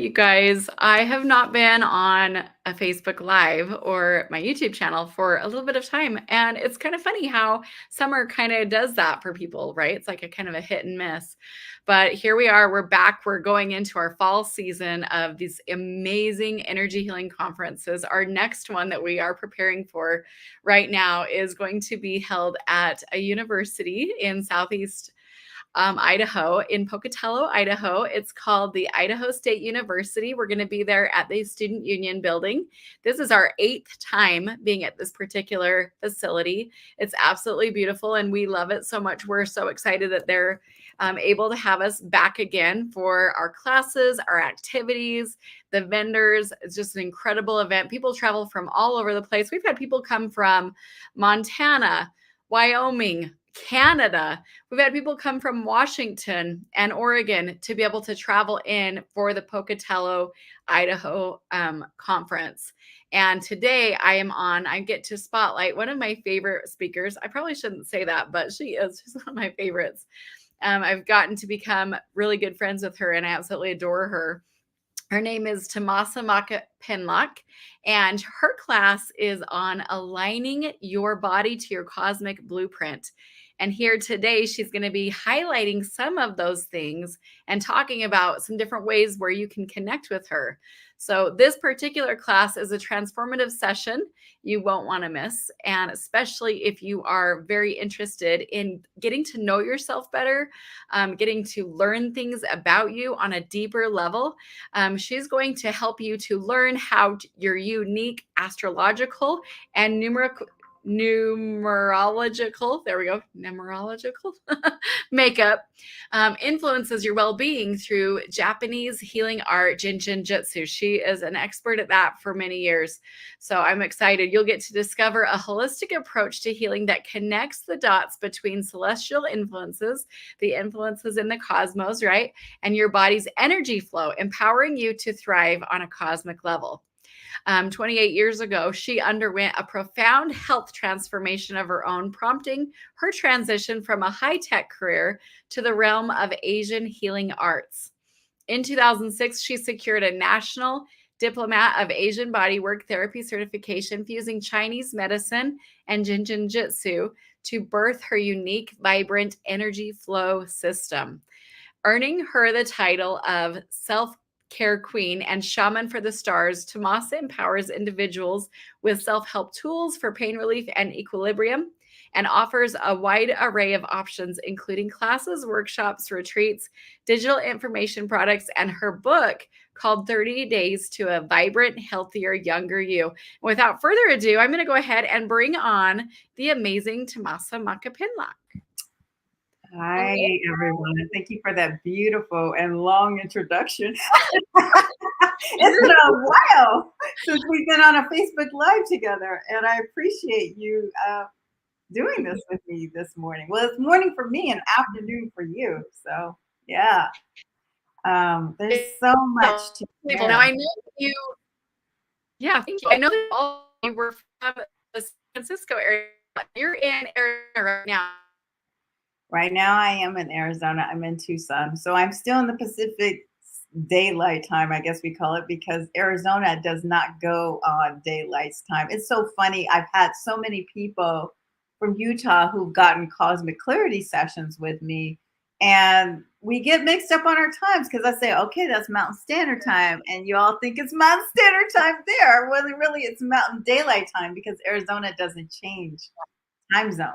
you guys. I have not been on a Facebook Live or my YouTube channel for a little bit of time. And it's kind of funny how summer kind of does that for people, right? It's like a kind of a hit and miss. But here we are. We're back. We're going into our fall season of these amazing energy healing conferences. Our next one that we are preparing for right now is going to be held at a university in Southeast Idaho, in Pocatello, Idaho. It's called the Idaho State University. We're going to be there at the Student Union building. This is our 8th time being at this particular facility. It's absolutely beautiful, and we love it so much. We're so excited that they're able to have us back again for our classes, our activities, the vendors. It's just an incredible event. People travel from all over the place. We've had people come from Montana, Wyoming, Canada. We've had people come from Washington and Oregon to be able to travel in for the Pocatello, Idaho conference. And today I get to spotlight one of my favorite speakers. I probably shouldn't say that, but she's one of my favorites. I've gotten to become really good friends with her, and I absolutely adore her. Her name is Tomasa Macapinlac, and her class is on aligning your body to your cosmic blueprint. And here today, she's going to be highlighting some of those things and talking about some different ways where you can connect with her. So this particular class is a transformative session you won't want to miss. And especially if you are very interested in getting to know yourself better, getting to learn things about you on a deeper level. She's going to help you to learn how your unique astrological and numerological, there we go, numerological makeup influences your well-being through Japanese healing art, Jyutsu. She is an expert at that for many years. So I'm excited. You'll get to discover a holistic approach to healing that connects the dots between celestial influences, the influences in the cosmos, right? And your body's energy flow, empowering you to thrive on a cosmic level. 28 years ago, she underwent a profound health transformation of her own, prompting her transition from a high-tech career to the realm of Asian healing arts. In 2006, she secured a national Diplomat of Asian Bodywork Therapy certification, fusing Chinese medicine and Jyutsu to birth her unique, vibrant energy flow system, earning her the title of Self-Care Queen and Shaman for the Stars. Tomasa empowers individuals with self-help tools for pain relief and equilibrium, and offers a wide array of options, including classes, workshops, retreats, digital information products, and her book called 30 Days to a Vibrant, Healthier, Younger You. Without further ado, I'm going to go ahead and bring on the amazing Tomasa Macapinlac. Hi, everyone, and thank you for that beautiful and long introduction. It's been a while since we've been on a Facebook Live together, and I appreciate you doing this with me this morning. Well, it's morning for me and afternoon for you, so yeah. There's so much to share. Now, I know you, yeah, thank you. I know that all you were from the San Francisco area. You're in Arizona right now. Right now, I am in Arizona. I'm in Tucson. So I'm still in the Pacific daylight time, I guess we call it, because Arizona does not go on daylight time. It's so funny. I've had so many people from Utah who've gotten cosmic clarity sessions with me, and we get mixed up on our times because I say, okay, that's Mountain Standard Time, and you all think it's Mountain Standard Time there. Well, really, it's Mountain Daylight Time because Arizona doesn't change time zones.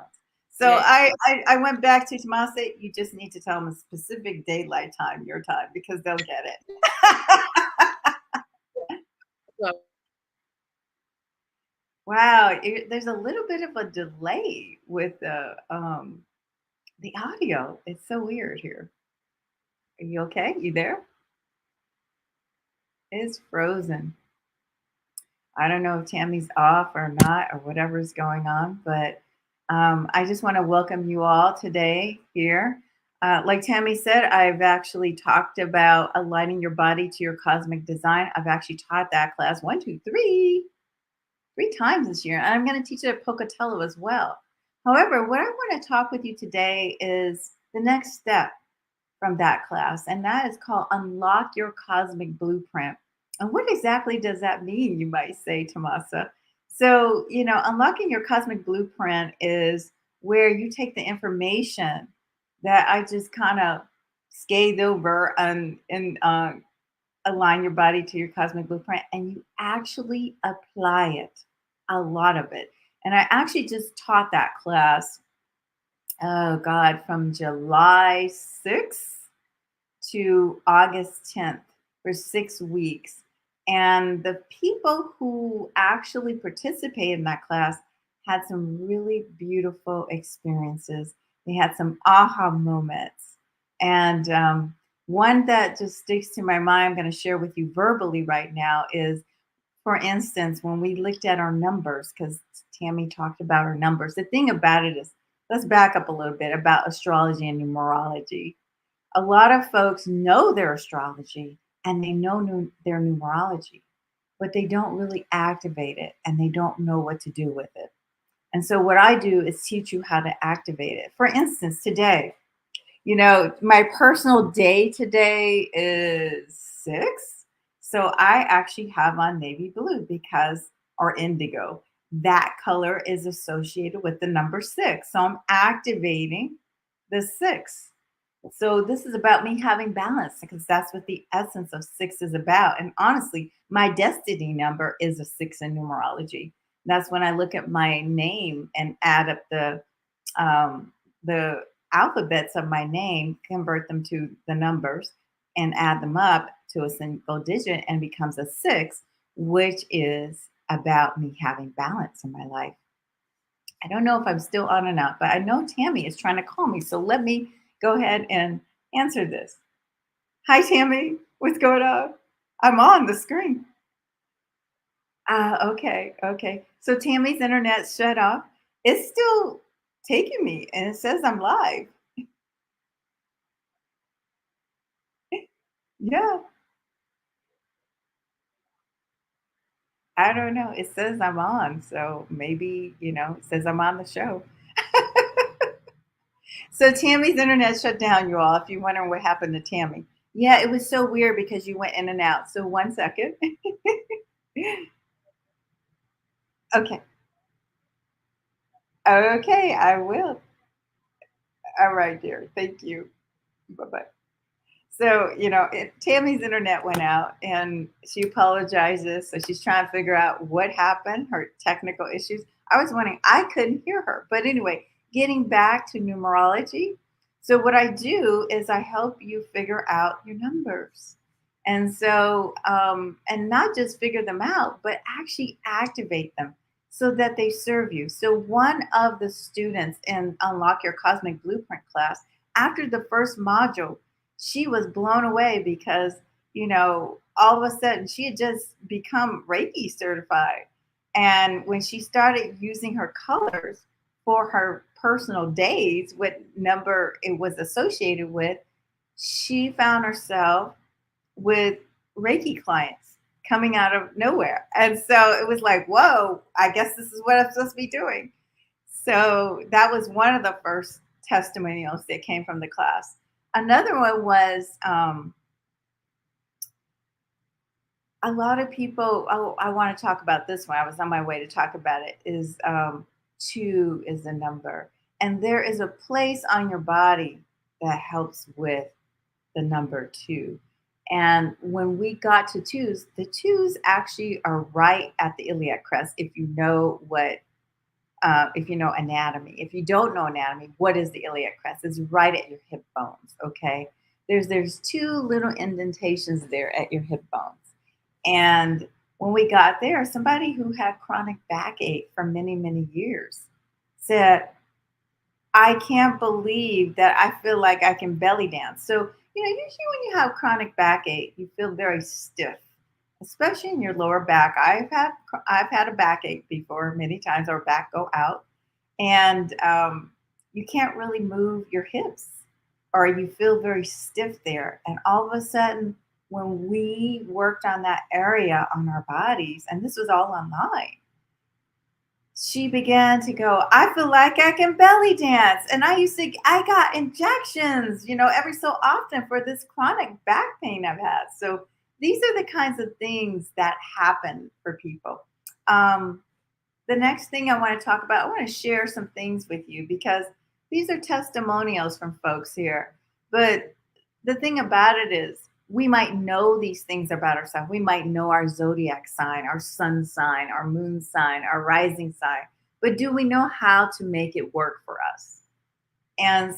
So I went back to Tomasa. You just need to tell them a specific daylight time, your time, because they'll get it. Wow, there's a little bit of a delay with the audio. It's so weird here. Are you okay? You there? It's frozen. I don't know if Tammy's off or not or whatever's going on, but I just want to welcome you all today here. Like Tammy said, I've actually talked about aligning your body to your cosmic design. I've actually taught that class three times this year. And I'm going to teach it at Pocatello as well. However, what I want to talk with you today is the next step. from that class, and that is called Unlock Your Cosmic Blueprint. And what exactly does that mean, you might say, Tomasa? So, unlocking your cosmic blueprint is where you take the information that I just kind of scathed over and align your body to your cosmic blueprint, and you actually apply it, a lot of it. And I actually just taught that class, oh God, from July 6th to August 10th for 6 weeks. And the people who actually participated in that class had some really beautiful experiences. They had some aha moments. And one that just sticks to my mind, I'm going to share with you verbally right now is, for instance, when we looked at our numbers, because Tammy talked about our numbers, the thing about it is, let's back up a little bit about astrology and numerology. A lot of folks know their astrology and they know their numerology, but they don't really activate it and they don't know what to do with it. And so, what I do is teach you how to activate it. For instance, today, my personal day today is 6. So I actually have on navy blue because, or indigo, that color is associated with the number 6. So I'm activating the 6. So this is about me having balance because that's what the essence of 6 is about. And honestly, my destiny number is a 6 in numerology. That's when I look at my name and add up the alphabets of my name, convert them to the numbers, and add them up to a single digit and becomes a 6, which is about me having balance in my life. I don't know if I'm still on or not, but I know Tammy is trying to call me. So let me go ahead and answer this. Hi, Tammy. What's going on? I'm on the screen. Okay, okay. So Tammy's internet shut off. It's still taking me and it says I'm live. Yeah, I don't know. It says I'm on. So maybe, it says I'm on the show. So Tammy's internet shut down, you all, if you're wondering what happened to Tammy. Yeah, it was so weird because you went in and out. So 1 second. Okay. Okay, I will. All right, dear. Thank you. Bye bye. So, Tammy's internet went out and she apologizes. So she's trying to figure out what happened, her technical issues. I was wondering, I couldn't hear her. But anyway, getting back to numerology. So, what I do is I help you figure out your numbers. And so, and not just figure them out, but actually activate them so that they serve you. So, one of the students in Unlock Your Cosmic Blueprint class, after the first module, she was blown away because, all of a sudden she had just become Reiki certified. And when she started using her colors for her personal days, what number it was associated with, she found herself with Reiki clients coming out of nowhere. And so it was like, whoa, I guess this is what I'm supposed to be doing. So that was one of the first testimonials that came from the class. Another one was a lot of people. Oh, I want to talk about this one. I was on my way to talk about it. Is 2 is the number, and there is a place on your body that helps with the number 2. And when we got to twos, the twos actually are right at the iliac crest. If you know anatomy. If you don't know anatomy, what is the iliac crest? It's right at your hip bones. Okay, there's 2 little indentations there at your hip bones. And when we got there, somebody who had chronic backache for many years said, I can't believe that I feel like I can belly dance. So, usually when you have chronic backache, you feel very stiff, especially in your lower back. I've had a backache before many times, or back go out, and you can't really move your hips, or you feel very stiff there. And all of a sudden, when we worked on that area on our bodies, and this was all online, she began to go, I feel like I can belly dance. And I got injections, every so often for this chronic back pain I've had. So these are the kinds of things that happen for people. Um, the next thing I want to talk about, I want to share some things with you because these are testimonials from folks here. But the thing about it is, we might know these things about ourselves. We might know our zodiac sign, our sun sign, our moon sign, our rising sign. But do we know how to make it work for us? And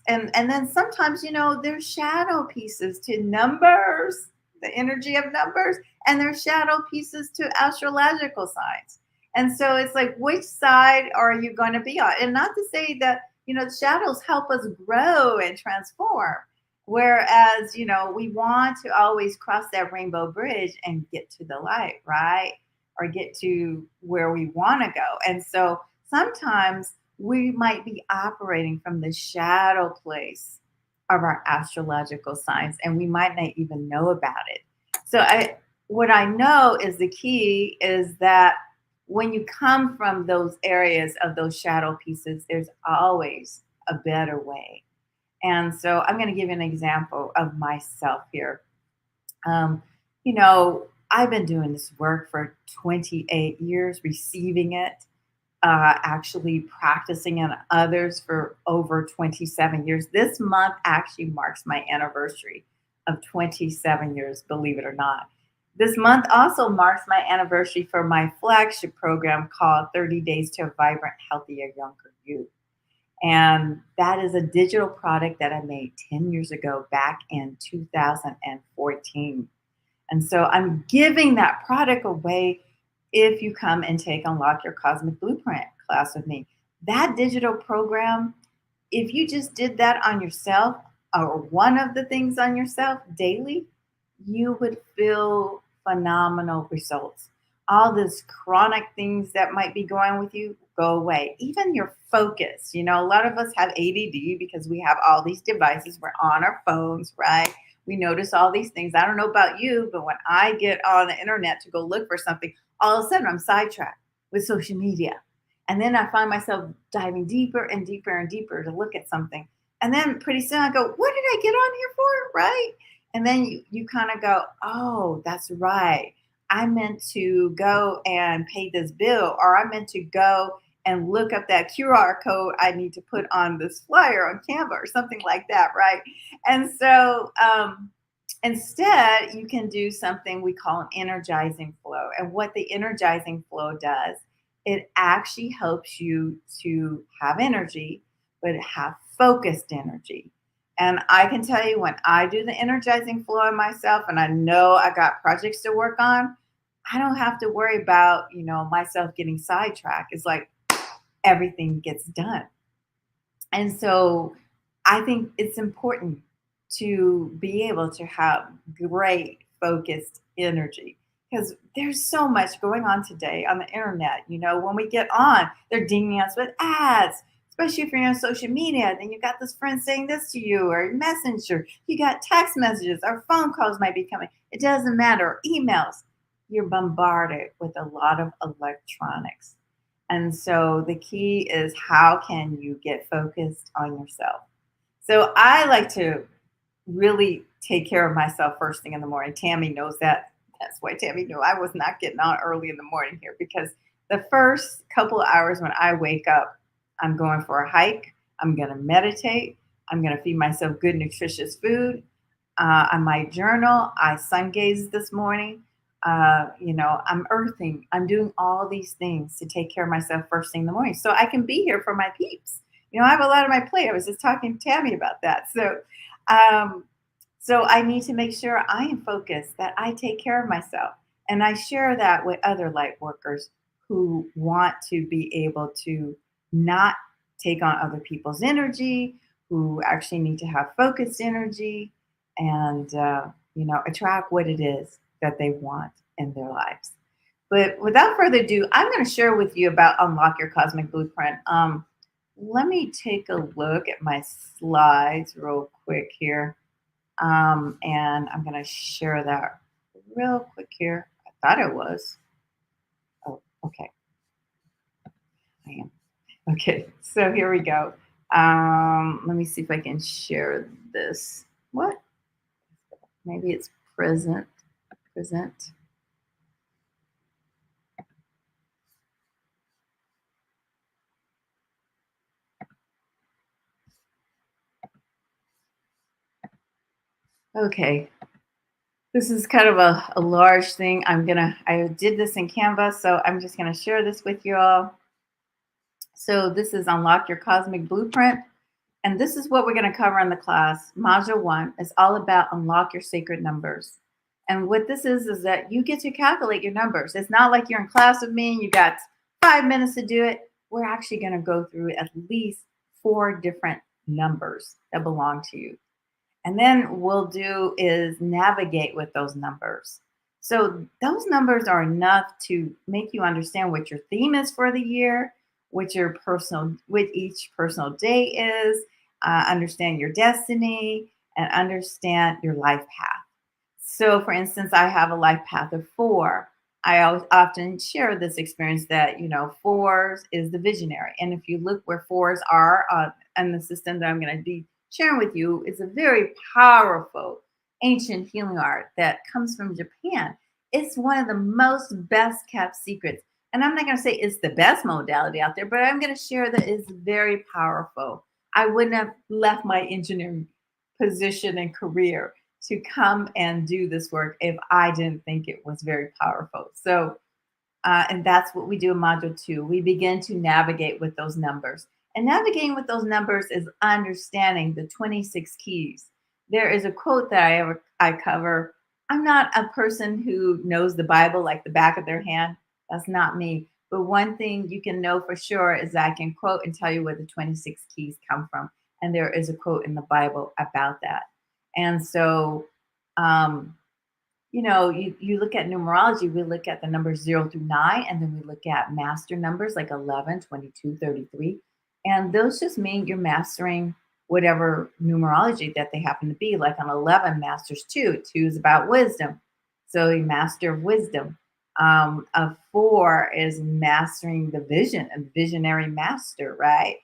and then sometimes, there's shadow pieces to numbers, the energy of numbers, and there's shadow pieces to astrological signs. And so it's like, which side are you going to be on? And not to say that, the shadows help us grow and transform, whereas, we want to always cross that rainbow bridge and get to the light, right? Or get to where we want to go. And so sometimes we might be operating from the shadow place of our astrological signs, and we might not even know about it. So what I know is the key is that when you come from those areas of those shadow pieces, there's always a better way. And so I'm going to give you an example of myself here. um, I've been doing this work for 28 years, receiving it, actually practicing on others for over 27 years. This month actually marks my anniversary of 27 years, believe it or not. This month also marks my anniversary for my flagship program called 30 Days to a Vibrant, Healthier, Younger You. And that is a digital product that I made 10 years ago, back in 2014. And so I'm giving that product away if you come and take Unlock Your Cosmic Blueprint class with me. That digital program, if you just did that on yourself or one of the things on yourself daily, you would feel phenomenal results. All these chronic things that might be going with you go away. Even your focus. A lot of us have ADD because we have all these devices. We're on our phones, right? We notice all these things. I don't know about you, but when I get on the internet to go look for something, all of a sudden I'm sidetracked with social media. And then I find myself diving deeper and deeper and deeper to look at something. And then pretty soon I go, what did I get on here for? Right. And then you kind of go, oh, that's right. I meant to go and pay this bill, or I meant to go and look up that QR code I need to put on this flyer on Canva or something like that. Right. And so instead, you can do something we call an energizing flow. And what the energizing flow does, it actually helps you to have energy, but have focused energy. And I can tell you, when I do the energizing flow on myself and I know I got projects to work on, I don't have to worry about, myself getting sidetracked. It's like everything gets done. And so I think it's important to be able to have great focused energy, because there's so much going on today on the internet. When we get on, they're dinging us with ads, especially if you're on social media. Then you got this friend saying this to you, or messenger, you got text messages, or phone calls might be coming. It doesn't matter, or emails. You're bombarded with a lot of electronics. And so the key is, how can you get focused on yourself? So I like to really take care of myself first thing in the morning. Tammy knows that. That's why Tammy knew I was not getting on early in the morning here, because the first couple of hours when I wake up, I'm going for a hike. I'm going to meditate. I'm going to feed myself good, nutritious food. I might journal. I sun gaze this morning. I'm earthing. I'm doing all these things to take care of myself first thing in the morning, so I can be here for my peeps. I have a lot on my plate. I was just talking to Tammy about that. Um, so I need to make sure I am focused, that I take care of myself. And I share that with other light workers who want to be able to not take on other people's energy, who actually need to have focused energy, and, attract what it is that they want in their lives. But without further ado, I'm going to share with you about Unlock Your Cosmic Blueprint. Let me take a look at my slides real quick here. And I'm going to share that real quick here. I thought it was. Oh, okay. am. Okay, so here we go. Let me see if I can share this. What? Maybe it's present. Present. Okay, this is kind of a large thing. I did this in Canva, so I'm just gonna share this with you all. So this is Unlock Your Cosmic Blueprint. And this is what we're going to cover in the class. Module 1 is all about unlock your sacred numbers. And what this is that you get to calculate your numbers. It's not like you're in class with me and you got 5 minutes to do it. We're actually going to go through at least 4 different numbers that belong to you. And then we'll do is navigate with those numbers. So those numbers are enough to make you understand what your theme is for the year, what each personal day is, understand your destiny, and understand your life path. So, for instance, I have a life path of 4. I always often share this experience that, fours is the visionary. And if you look where fours are in the system that I'm going to be sharing with you, it's a very powerful ancient healing art that comes from Japan. It's one of the most best kept secrets. And I'm not going to say it's the best modality out there, but I'm going to share that it's very powerful. I wouldn't have left my engineering position and career to come and do this work if I didn't think it was very powerful. So, and that's what we do in Module 2. We begin to navigate with those numbers. And navigating with those numbers is understanding the 26 keys. There is a quote that I cover. I'm not a person who knows the Bible like the back of their hand. That's not me. But one thing you can know for sure is that I can quote and tell you where the 26 keys come from. And there is a quote in the Bible about that. And so, you look at numerology, we look at the numbers 0 through 9, and then we look at master numbers like 11, 22, 33. And those just mean you're mastering whatever numerology that they happen to be. Like an 11 masters 2. 2 is about wisdom. So you master wisdom. A 4 is mastering the vision, a visionary master, right?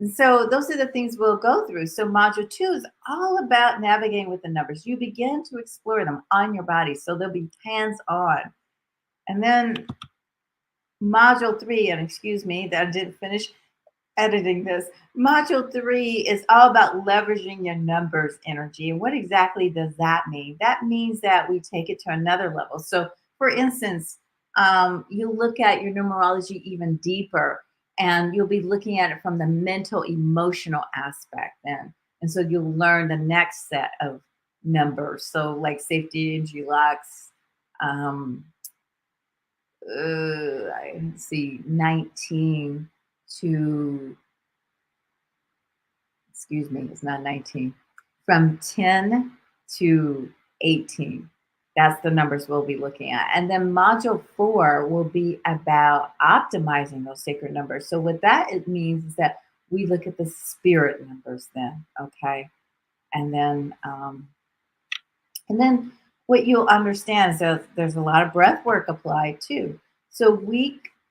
And so those are the things we'll go through. So module 2 is all about navigating with the numbers. You begin to explore them on your body. So they'll be hands-on. And then module 3, and excuse me that I didn't finish editing this. Module 3 is all about leveraging your numbers energy. And what exactly does that mean? That means that we take it to another level. So for instance, you look at your numerology even deeper, and you'll be looking at it from the mental, emotional aspect then. And so you'll learn the next set of numbers. So like safety and Glux, I see 19 to, excuse me, it's not 19, from 10 to 18. That's the numbers we'll be looking at. And then module 4 will be about optimizing those sacred numbers. So what that it means is that we look at the spirit numbers then, okay? And then what you'll understand is that there's a lot of breath work applied too. So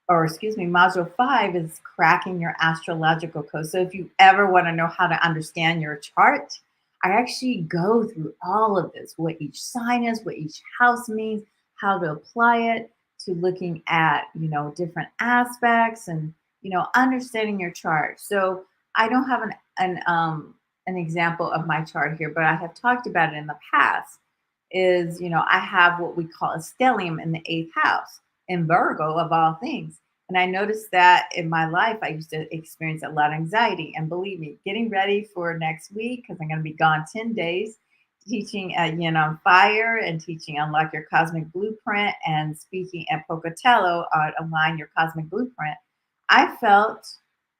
module 5 is cracking your astrological code. So if you ever want to know how to understand your chart, I actually go through all of this, what each sign is, what each house means, how to apply it to looking at, different aspects and, understanding your chart. So I don't have an example of my chart here, but I have talked about it in the past. I have what we call a stellium in the 8th house in Virgo of all things. And I noticed that in my life, I used to experience a lot of anxiety. And believe me, getting ready for next week, because I'm going to be gone 10 days, teaching at Yin on Fire and teaching Unlock Your Cosmic Blueprint and speaking at Pocatello on Align Your Cosmic Blueprint, I felt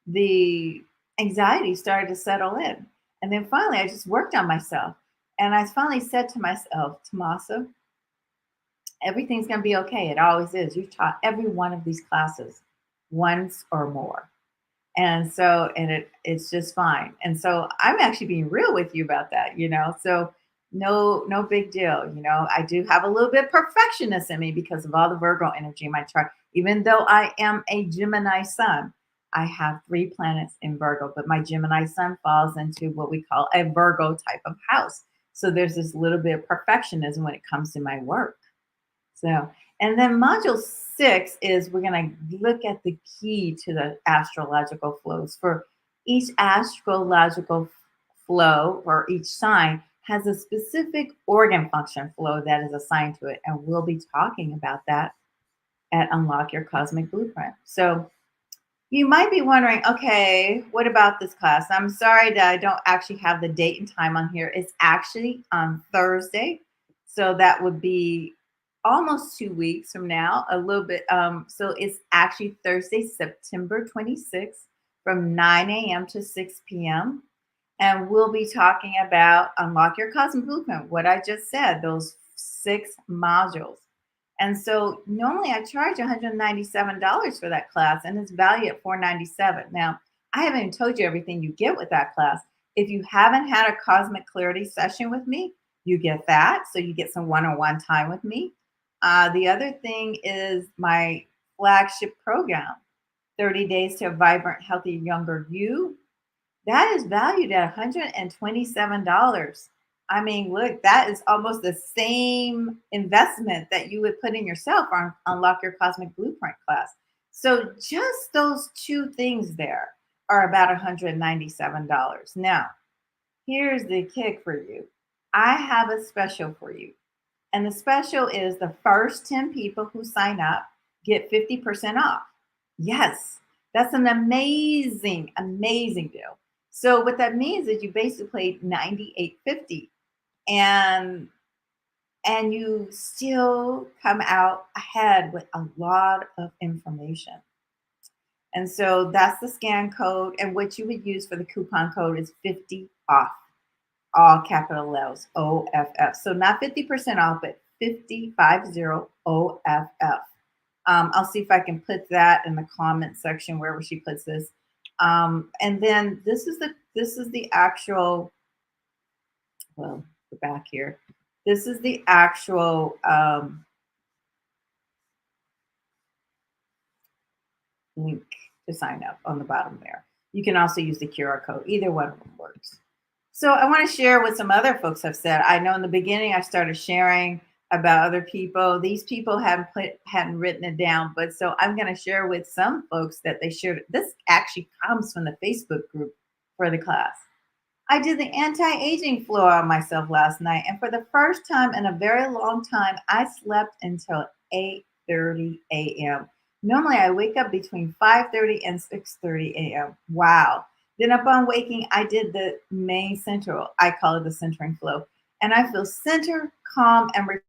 the anxiety started to settle in. And then finally, I just worked on myself. And I finally said to myself, Tomasa, everything's going to be okay. It always is. You've taught every one of these classes once or more. And so, it's just fine. And so I'm actually being real with you about that, so no big deal. I do have a little bit perfectionist in me because of all the Virgo energy in my chart, even though I am a Gemini sun. I have 3 planets in Virgo, but my Gemini sun falls into what we call a Virgo type of house. So there's this little bit of perfectionism when it comes to my work. So, and then module 6 is we're going to look at the key to the astrological flows. For each astrological flow or each sign has a specific organ function flow that is assigned to it. And we'll be talking about that at Unlock Your Cosmic Blueprint. So, you might be wondering, okay, what about this class? I'm sorry that I don't actually have the date and time on here. It's actually on Thursday. So that would be almost 2 weeks from now, a little bit. So it's actually Thursday, September 26th from 9 a.m. to 6 p.m. And we'll be talking about Unlock Your Cosmic Blueprint, what I just said, those 6 modules. And so normally I charge $197 for that class and it's valued at $497. Now, I haven't even told you everything you get with that class. If you haven't had a cosmic clarity session with me, you get that. So you get some one-on-one time with me. The other thing is my flagship program, 30 Days to a Vibrant, Healthy, Younger You. That is valued at $127. I mean, look, that is almost the same investment that you would put in yourself on Unlock Your Cosmic Blueprint class. So just those 2 things there are about $197. Now, here's the kick for you. I have a special for you. And the special is the first 10 people who sign up get 50% off. Yes, that's an amazing, amazing deal. So what that means is you basically paid $98.50 and you still come out ahead with a lot of information. And so that's the scan code. And what you would use for the coupon code is 50 off, all capital letters, OFF. So not 50% off, but 5050 OFF. I'll see if I can put that in the comment section wherever she puts this. And then this is the actual, well, go back here. This is the actual link to sign up on the bottom there. You can also use the QR code. Either one of them works. So I want to share what some other folks have said. I know in the beginning I started sharing about other people. These people hadn't written it down, but so I'm going to share with some folks that they shared. This actually comes from the Facebook group for the class. I did the anti-aging flow on myself last night, and for the first time in a very long time, I slept until 8:30 a.m. Normally, I wake up between 5:30 and 6:30 a.m. Wow. Then upon waking, I did the main central. I call it the centering flow. And I feel centered, calm, and refreshed.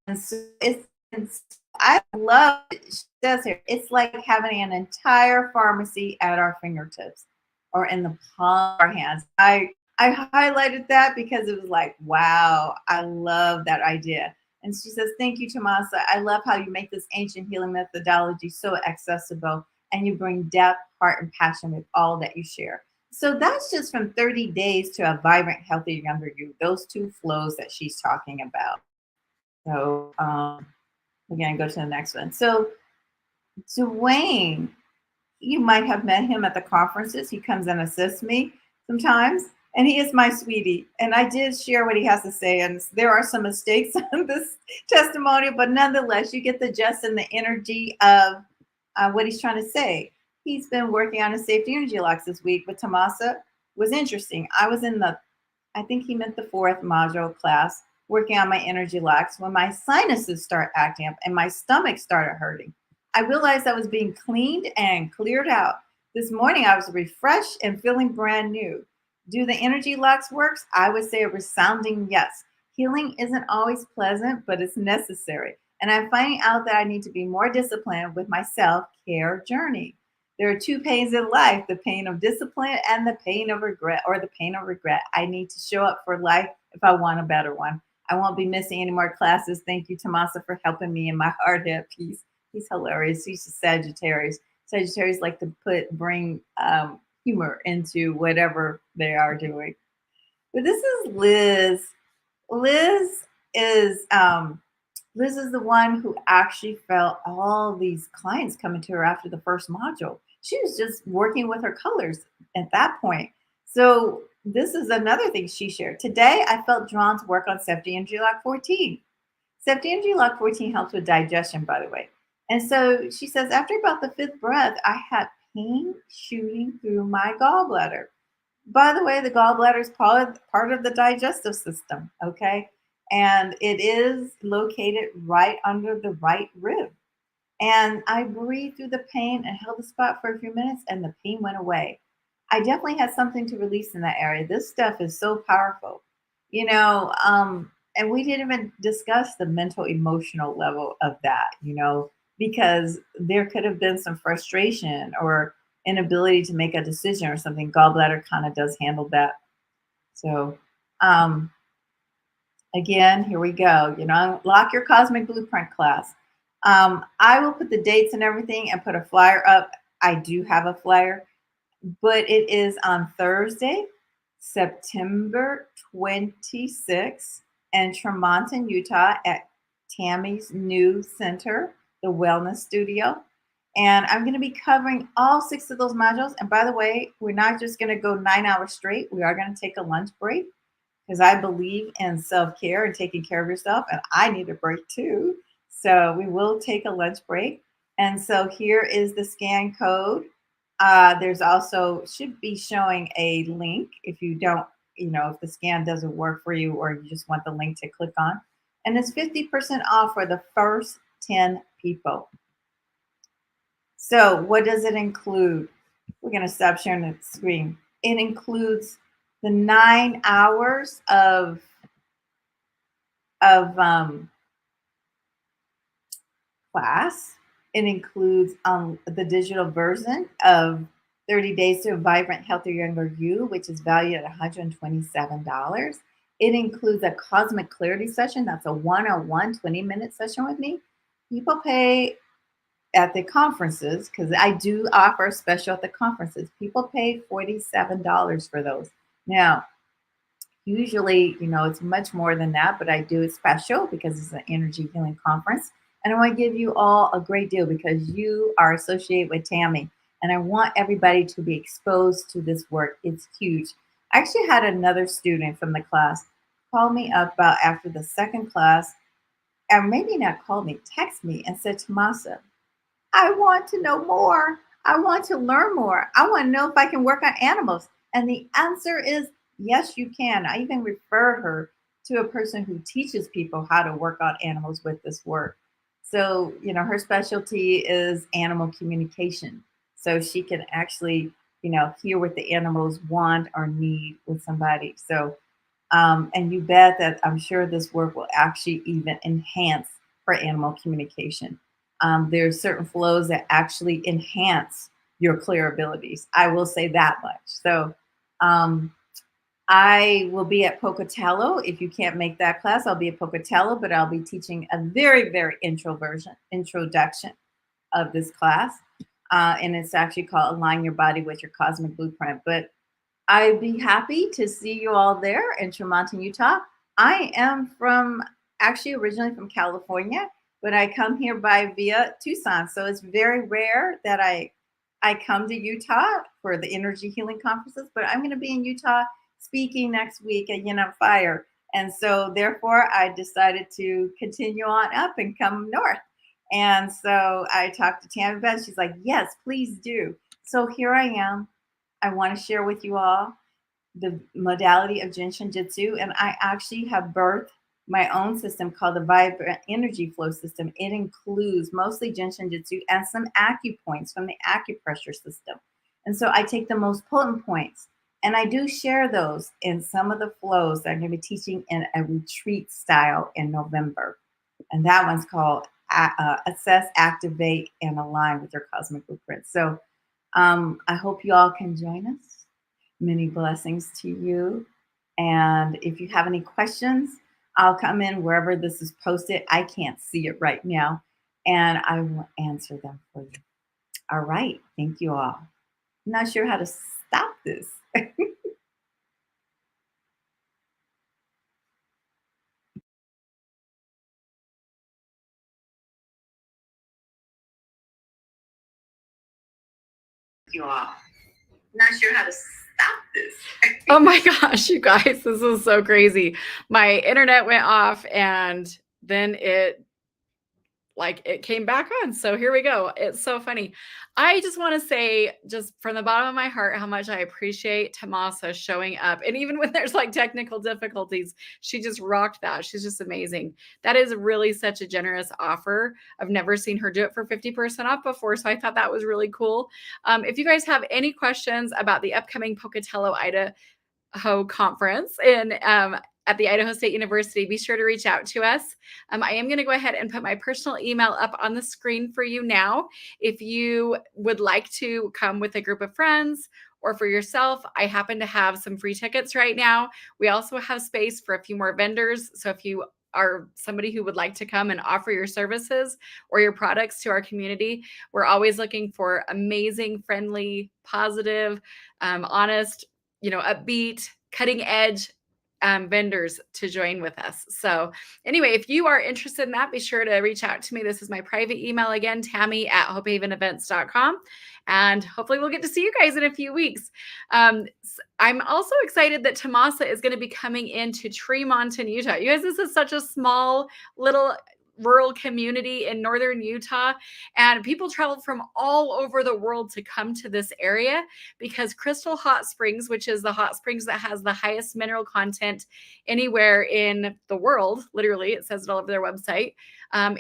And so I love it. She says here, it's like having an entire pharmacy at our fingertips or in the palm of our hands. I highlighted that because it was like, wow, I love that idea. And she says, thank you, Tomasa. I love how you make this ancient healing methodology so accessible and you bring depth, heart, and passion with all that you share. So that's just from 30 days to a vibrant, healthy, younger you. Those 2 flows that she's talking about. So we're going to go to the next one. So Dwayne, you might have met him at the conferences. He comes and assists me sometimes. And he is my sweetie. And I did share what he has to say. And there are some mistakes on this testimonial, but nonetheless, you get the gist and the energy of what he's trying to say. He's been working on his safety energy locks this week, but Tomasa was interesting. I was in I think he meant the 4th module class, working on my energy locks when my sinuses start acting up and my stomach started hurting. I realized I was being cleaned and cleared out. This morning, I was refreshed and feeling brand new. Do the energy locks work? I would say a resounding yes. Healing isn't always pleasant, but it's necessary. And I'm finding out that I need to be more disciplined with my self-care journey. There are 2 pains in life, the pain of discipline and the pain of regret, or the pain of regret. I need to show up for life if I want a better one. I won't be missing any more classes. Thank you, Tomasa, for helping me in my hard head piece. He's hilarious. He's a Sagittarius. Sagittarius like to bring humor into whatever they are doing. But this is Liz. Liz is Liz is the one who actually felt all these clients coming to her after the first module. She was just working with her colors at that point. So this is another thing she shared. Today, I felt drawn to work on safety and Lock 14. Safety and Lock 14 helps with digestion, by the way. And so she says, after about the fifth breath, I had pain shooting through my gallbladder. By the way, the gallbladder is part of the digestive system, okay? And it is located right under the right rib. And I breathed through the pain and held the spot for a few minutes, and the pain went away. I definitely had something to release in that area. This stuff is so powerful, you know. And we didn't even discuss the mental, emotional level of that, because there could have been some frustration or inability to make a decision or something. Gallbladder kind of does handle that. So, um, again, here we go. Lock your cosmic blueprint class. I will put the dates and everything and put a flyer up. I do have a flyer, but it is on Thursday, September 26th in Tremonton, Utah at Tammy's new center, the Wellness Studio. And I'm going to be covering all 6 of those modules. And by the way, we're not just going to go 9 hours straight. We are going to take a lunch break because I believe in self-care and taking care of yourself. And I need a break too. So we will take a lunch break. And so here is the scan code. There's also should be showing a link if you don't, if the scan doesn't work for you or you just want the link to click on. And it's 50% off for the first 10 people. So what does it include? We're going to stop sharing the screen. It includes the 9 hours of class. It includes the digital version of 30 Days to a Vibrant, Healthier, Younger You, which is valued at $127. It includes a cosmic clarity session. That's a one-on-one 20-minute session with me. People pay at the conferences, because I do offer a special at the conferences. People pay $47 for those. Now, usually, it's much more than that, but I do it special because it's an energy healing conference. And I want to give you all a great deal because you are associated with Tammy. And I want everybody to be exposed to this work. It's huge. I actually had another student from the class call me up about after the second class, and maybe not call me, text me and said, Tomasa, I want to know more. I want to learn more. I want to know if I can work on animals. And the answer is yes, you can. I even referred her to a person who teaches people how to work on animals with this work. So, her specialty is animal communication. So she can actually, hear what the animals want or need with somebody. So, and you bet that I'm sure this work will actually even enhance for animal communication. There's certain flows that actually enhance your clear abilities. I will say that much. So I will be at Pocatello. If you can't make that class, I'll be at Pocatello, but I'll be teaching a very, very introduction of this class. And it's actually called Align Your Body with Your Cosmic Blueprint. But I'd be happy to see you all there in Tremonton, Utah. I am actually originally from California, but I come here by via Tucson. So it's very rare that I come to Utah for the energy healing conferences, but I'm going to be in Utah speaking next week at Fire. And so therefore I decided to continue on up and come north. And so I talked to Tammy Beth. She's like, yes, please do. So here I am. I want to share with you all the modality of Jinshin Jyutsu. And I actually have birthed my own system called the Vibrant Energy Flow System. It includes mostly Jinshin Jyutsu and some acupoints from the acupressure system. And so I take the most potent points and I do share those in some of the flows that I'm going to be teaching in a retreat style in November. And that one's called Assess, Activate, and Align with Your Cosmic Blueprint. So I hope you all can join us. Many blessings to you. And if you have any questions, I'll come in wherever this is posted. I can't see it right now, and I will answer them for you. All right. Thank you all. I'm not sure how to stop this. you off. Not sure how to stop this. Oh my gosh, you guys, this is so crazy. My internet went off and then it came back on. So here we go. It's so funny. I just want to say, just from the bottom of my heart, how much I appreciate Tomasa showing up. And even when there's like technical difficulties, she just rocked that. She's just amazing. That is really such a generous offer. I've never seen her do it for 50% off before. So I thought that was really cool. If you guys have any questions about the upcoming Pocatello, Idaho conference at the Idaho State University, be sure to reach out to us. I am going to go ahead and put my personal email up on the screen for you now. If you would like to come with a group of friends or for yourself, I happen to have some free tickets right now. We also have space for a few more vendors. So if you are somebody who would like to come and offer your services or your products to our community, we're always looking for amazing, friendly, positive, honest, upbeat, cutting edge vendors to join with us. So anyway, if you are interested in that, be sure to reach out to me. This is my private email again, Tammy@hopehavenevents.com. And hopefully we'll get to see you guys in a few weeks. I'm also excited that Tomasa is going to be coming into Tremonton, Utah. You guys, this is such a small little rural community in northern Utah, and people travel from all over the world to come to this area because Crystal Hot Springs, which is the hot springs that has the highest mineral content anywhere in the world, literally, it says it all over their website,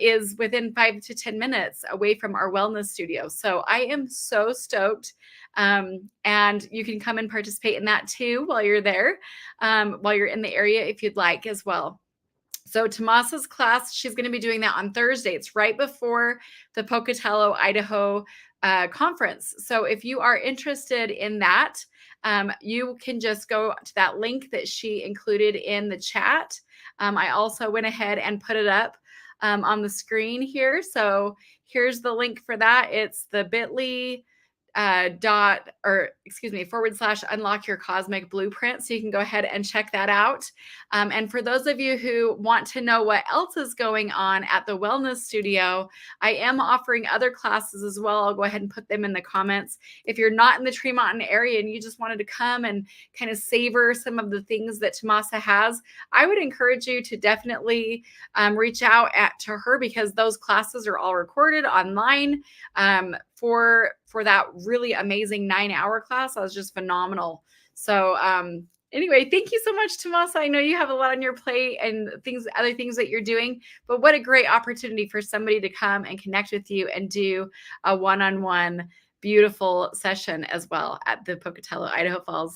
is within 5 to 10 minutes away from our wellness studio. So I am so stoked. And you can come and participate in that too while you're there, while you're in the area if you'd like as well. So Tomasa's class, she's going to be doing that on Thursday. It's right before the Pocatello, Idaho conference. So if you are interested in that, you can just go to that link that she included in the chat. I also went ahead and put it up on the screen here. So here's the link for that. It's the bit.ly /unlock your cosmic blueprint. So you can go ahead and check that out. And for those of you who want to know what else is going on at the wellness studio, I am offering other classes as well. I'll go ahead and put them in the comments. If you're not in the Tremonton area and you just wanted to come and kind of savor some of the things that Tomasa has, I would encourage you to definitely reach out to her, because those classes are all recorded online for that really amazing 9-hour class. That was just phenomenal. So anyway, thank you so much, Tomasa. I know you have a lot on your plate and other things that you're doing, but what a great opportunity for somebody to come and connect with you and do a one-on-one beautiful session as well at the Pocatello, Idaho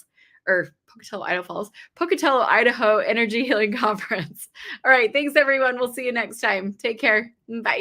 Energy Healing Conference. All right. Thanks, everyone. We'll see you next time. Take care. Bye.